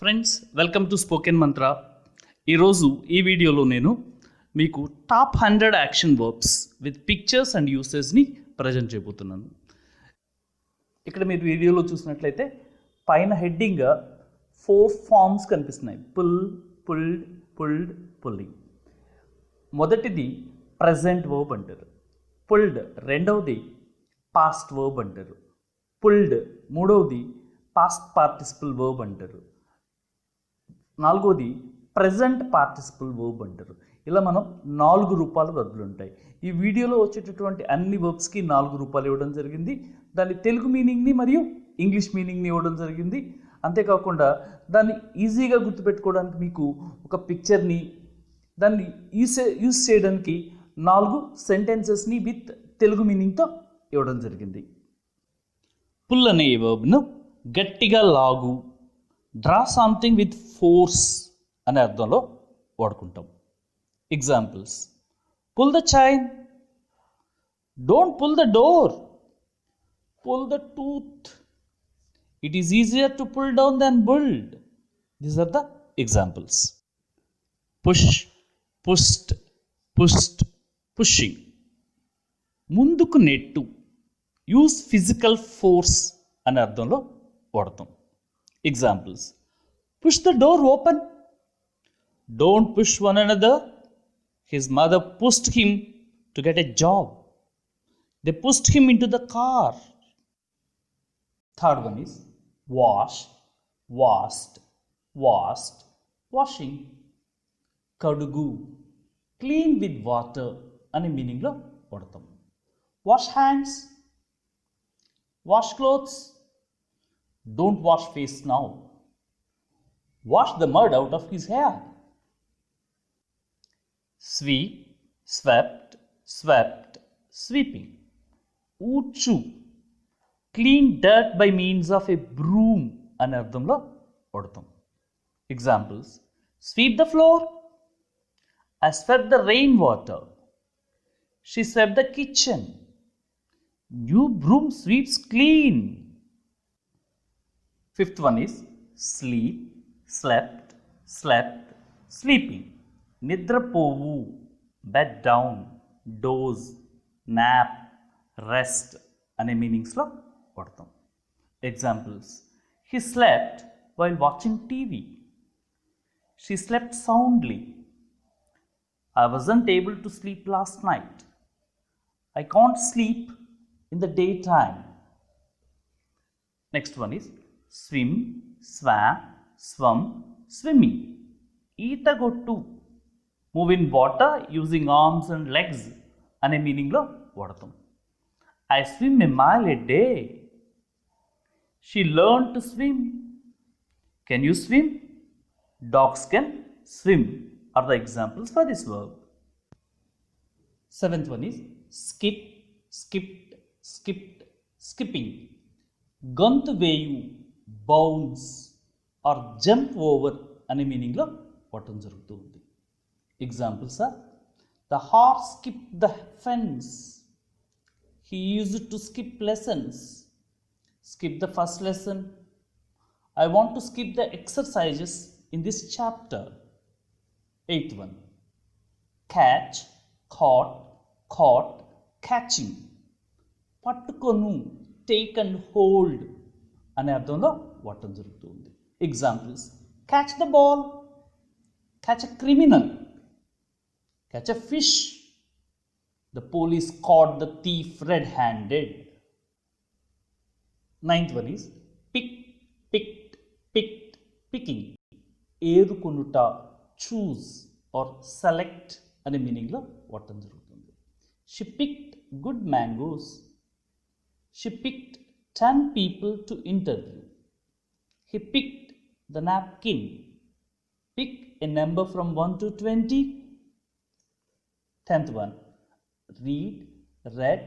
Friends, welcome to spoken మంత్ర. ఈరోజు ఈ వీడియోలో నేను మీకు top 100 action verbs with pictures and యూసేజ్ని ప్రజెంట్ చేయబోతున్నాను. ఇక్కడ మీరు వీడియోలో చూసినట్లయితే పైన హెడ్డింగ్ 4 ఫార్మ్స్ కనిపిస్తున్నాయి. Pull, pulled, pulled, pulling. మొదటిది ప్రజెంట్ వర్బ్ అంటారు. పుల్డ్ రెండవది పాస్ట్ వర్బ్ అంటారు. పుల్డ్ మూడవది పాస్ట్ పార్టిసిపల్ వర్బ్ అంటారు. నాలుగోది ప్రజెంట్ పార్టిసిపల్ వర్బ్ అంటారు. ఇలా మనం 4 రూపాల వర్బులు ఉంటాయి. ఈ వీడియోలో వచ్చేటటువంటి అన్ని వర్బ్స్కి 4 రూపాయలు ఇవ్వడం జరిగింది. దాని తెలుగు మీనింగ్ని మరియు ఇంగ్లీష్ మీనింగ్ని ఇవ్వడం జరిగింది. అంతేకాకుండా దాన్ని ఈజీగా గుర్తుపెట్టుకోవడానికి మీకు ఒక పిక్చర్ని దాన్ని యూస్ చేయడానికి 4 సెంటెన్సెస్ని విత్ తెలుగు మీనింగ్తో ఇవ్వడం జరిగింది. పుల్ అనే వర్బ్ను గట్టిగా లాగు, డ్రా సంథింగ్ విత్ ఫోర్స్ అనే అర్థంలో వాడుకుంటాం. Examples: pull the chain, don't pull the door, pull the tooth, it is easier to pull down than build. These are the examples. Push, pushed, pushed, pushing. ముందుకు నెట్టు, use physical force అనే అర్థంలో వాడతాం. Examples: push the door open, don't push one another, his mother pushed him to get a job, they pushed him into the car. Third one is wash, washed, washed, washing. కడుగు, clean with water అనే మీనింగ్లో వాడతాం. Wash hands, wash clothes, don't wash face now, wash the mud out of his hair. Sweep, swept, swept, sweeping. Oochu, clean dirt by means of a broom అనే అర్థంలో వాడతాం. Examples: sweep the floor, I swept the rain water, she swept the kitchen, new broom sweeps clean. Fifth one is sleep, slept, slept, sleeping. నిద్రపోవు, bed down, doze, nap, rest అనే మీనింగ్స్లో వాడతాం. Examples: he slept while watching TV, she slept soundly, I wasn't able to sleep last night, I can't sleep in the day time. Next one is swim, swam, swum, swimming. ఈతగొట్టు, move in water using arms and legs అనే మీనింగ్లో వాడతాం. I swim a mile a day, she learn to swim, can you swim, dogs can swim are the examples for this verb. Seventh one is skip, skipped, skipped, skipping. గొంతు వేయు, bounce or jump over అనే మీనింగ్లో వాడటం జరుగుతూ ఉంది. Examples are: the horse skip the fence, he used to skip lessons, skip the first lesson, I want to skip the exercises in this chapter. Eighth one catch, caught, caught, catching. పట్టుకొను, take and hold అనే అర్థంలో వాడటం జరుగుతూ ఉంది. Examples: catch the ball, catch a criminal, catch a fish, the police caught the thief red-handed. Ninth one is pick, picked, picked, picking. ఏరుకొనుట, choose or select అనే మీనింగ్లో వాడటం జరుగుతుంది. She picked good mangoes, she picked 10 people to interview, he picked the napkin. Pick a number from 1 to 20. 10th one, read, read,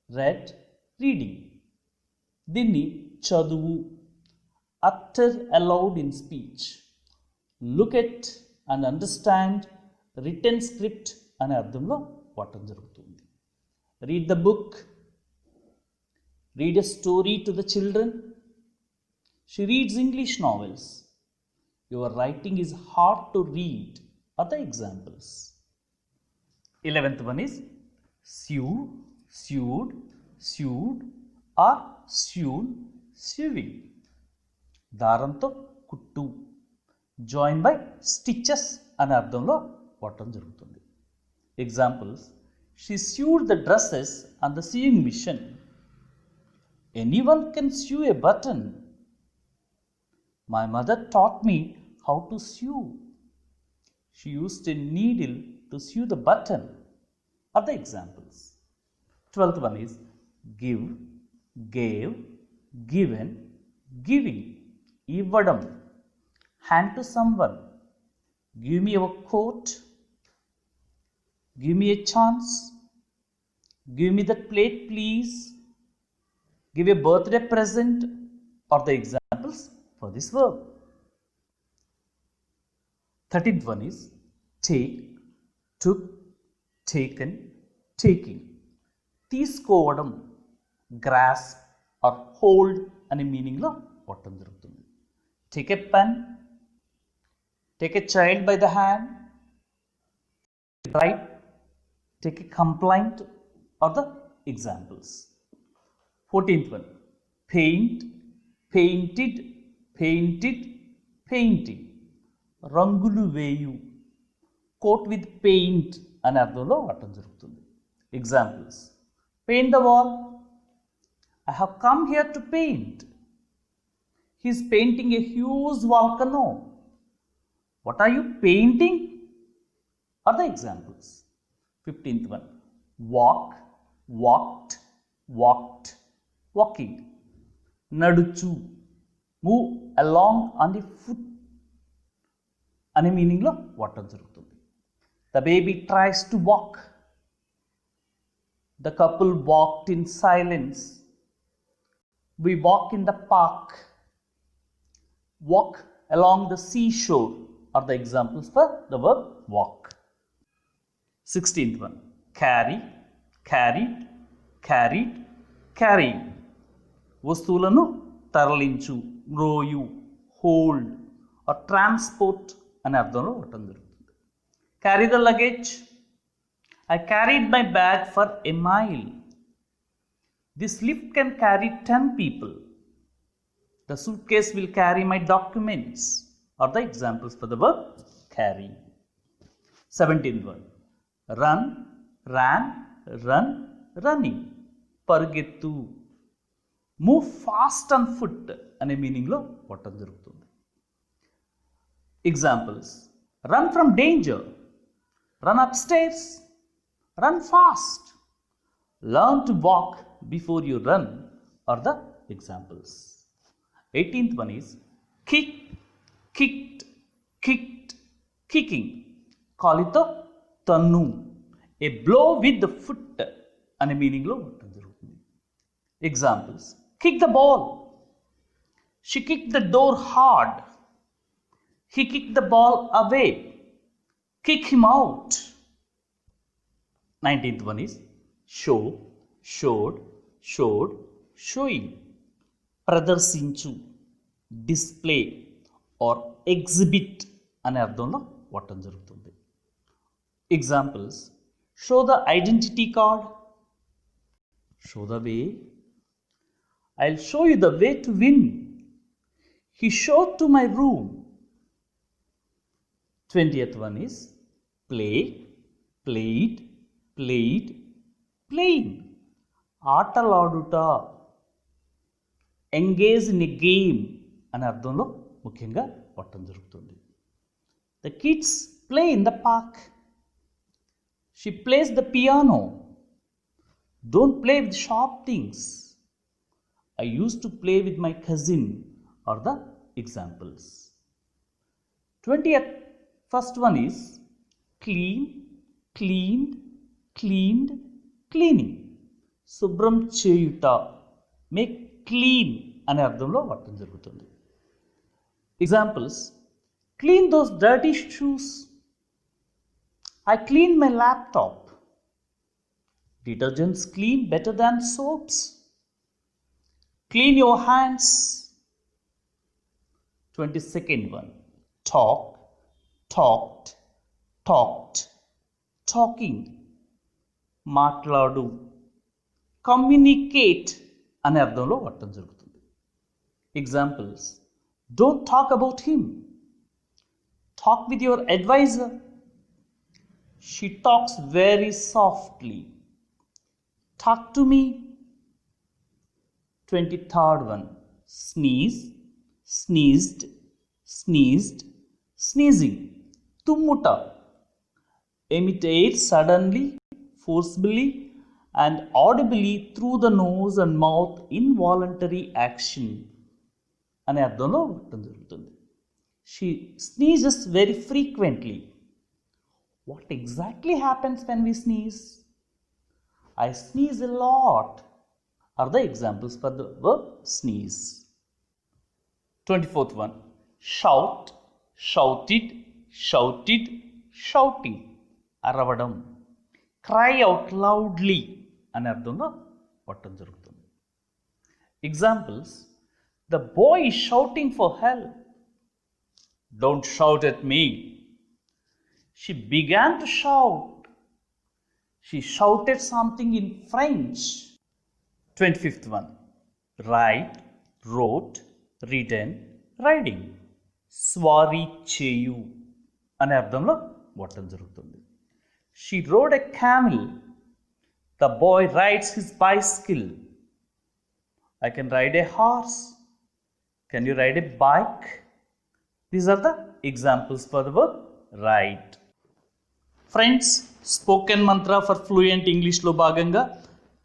read, reading. దీన్ని చదువు, utter aloud in speech, look at and understand written script అనే అర్థంలో వాడటం జరుగుతుంది. Read the book, read a story to the children, she reads English novels, your writing is hard to read are the examples. 11th one is sew, sewed, sewed or sewn, sewing. దారంతో కుట్టు, join by stitches అనే అర్థంలో వాడటం జరుగుతుంది. Examples: she sewed the dresses on the sewing machine. Anyone can sew a button. My mother taught me how to sew. She used a needle to sew the button are the examples. 12th one is give, gave, given, giving. ఇవ్వడం, hand to someone. Give me your coat. Give me a chance. Give me that plate, please. Give a birthday present are the examples for this verb. 13th one is take, took, taken, taking. తీసుకోవడం, grasp or hold అనే మీనింగ్లో వాడటం జరుగుతుంది. Take a pen, take a child by the hand, write, take a complaint are the examples. 14th one paint, painted, painted, painting. రంగులు వేయు, coat with paint అనే అర్థంలో వాడటం జరుగుతుంది. Examples: paint the wall. I have come here to paint. He is painting a huge volcano. What are you painting? Are the examples. 15th one walk, walked, walked, walking. నడుచు, move along on the foot అనే మీనింగ్లో వాడటం జరుగుతుంది. The baby tries to walk. The couple walked in silence. We walk in the park. Walk along the seashore are the examples for the verb walk. 16th one carry, carried, carried, carrying. వస్తువులను తరలించు, రోయు, hold or transport అనే అర్థంలో వాడటం జరుగుతుంది. Carry the luggage. I carried my bag for a mile. This lift can carry 10 people. The suitcase will carry my documents are the examples for the verb carry. 17th one run, ran, run, running. పరిగెత్తు, move fast on foot అనే మీనింగ్లో వాడటం జరుగుతుంది. Examples: run from danger, run up stairs, run fast, learn to walk before you run are the examples. 18th one is kick, kicked, kicked, kicking. కాలితో తన్ను, a blow with the foot అనే మీనింగ్లో ఉండటం జరుగుతుంది. Examples: kick the ball. She kicked the door hard. He kicked the ball away. Kick him out. 19th one is show, showed, showed, showing. ప్రదర్శించు, display or exhibit అనే అర్థంలో వాడటం జరుగుతుంది. Examples: show the identity card. Show the way. I'll show you the way to win. He showed to my room. 20th one is play, played, played, playing. ఆటలాడుట, engage in a game అనే అర్థంలో ముఖ్యంగా వాడటం జరుగుతుంది. The kids play in the park. She plays the piano. Don't play with sharp things. I used to play with my cousin are the examples. 20th first one is clean, cleaned, cleaned, cleaning. శుభ్రం చేయుట, make clean అనే అర్థంలో వాడటం జరుగుతుంది. Examples: clean those dirty shoes. I cleaned my laptop. Detergents clean better than soaps. Clean your hands. 22nd one talk, talked, talked, talking, మాట్లాడు, communicate అనే అర్థంలో వాడటం జరుగుతుంది. Examples: don't talk about him, talk with your advisor, she talks very softly, talk to me. 23rd one: sneeze, sneezed, sneezed, sneezing, తుమ్ముట. Imitate suddenly, forcibly and audibly through the nose and mouth, involuntary action అనే అర్థంలో ఉండటం జరుగుతుంది. She sneezes very frequently. What exactly happens when we sneeze? I sneeze a lot are the examples for the verb sneeze. 24th one: shout, shouted, shouted, shouting, అరవడం. cry out loudly అనే అర్థంలో పట్టడం జరుగుతుంది. Examples: the boy is shouting for help, don't shout at me, she began to shout, she shouted something in French. 25th one: write, wrote, written, riding, స్వారీ చేయు అనే అర్థంలో వాడటం జరుగుతుంది. She rode a camel, the boy rides his bicycle, I can ride a horse, can you ride a bike? These are the examples for the verb ride. Friends, spoken mantra for fluent ఇంగ్లీష్లో భాగంగా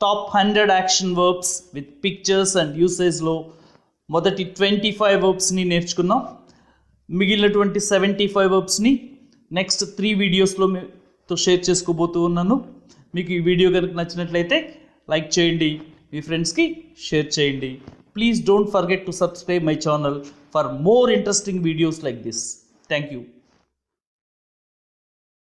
top 100 action verbs with pictures and యూసేజ్లో మొదటి 25 వర్బ్స్ని నేర్చుకున్నాం. మిగిలినటువంటి 75 వర్బ్స్ని next 3 వీడియోస్లో మీతో share చేసుకోబోతూ ఉన్నాను. మీకు ఈ వీడియో కనుక నచ్చినట్లయితే లైక్ చేయండి, మీ ఫ్రెండ్స్కి షేర్ చేయండి. Please don't forget to subscribe my channel for more interesting videos like this. Thank you.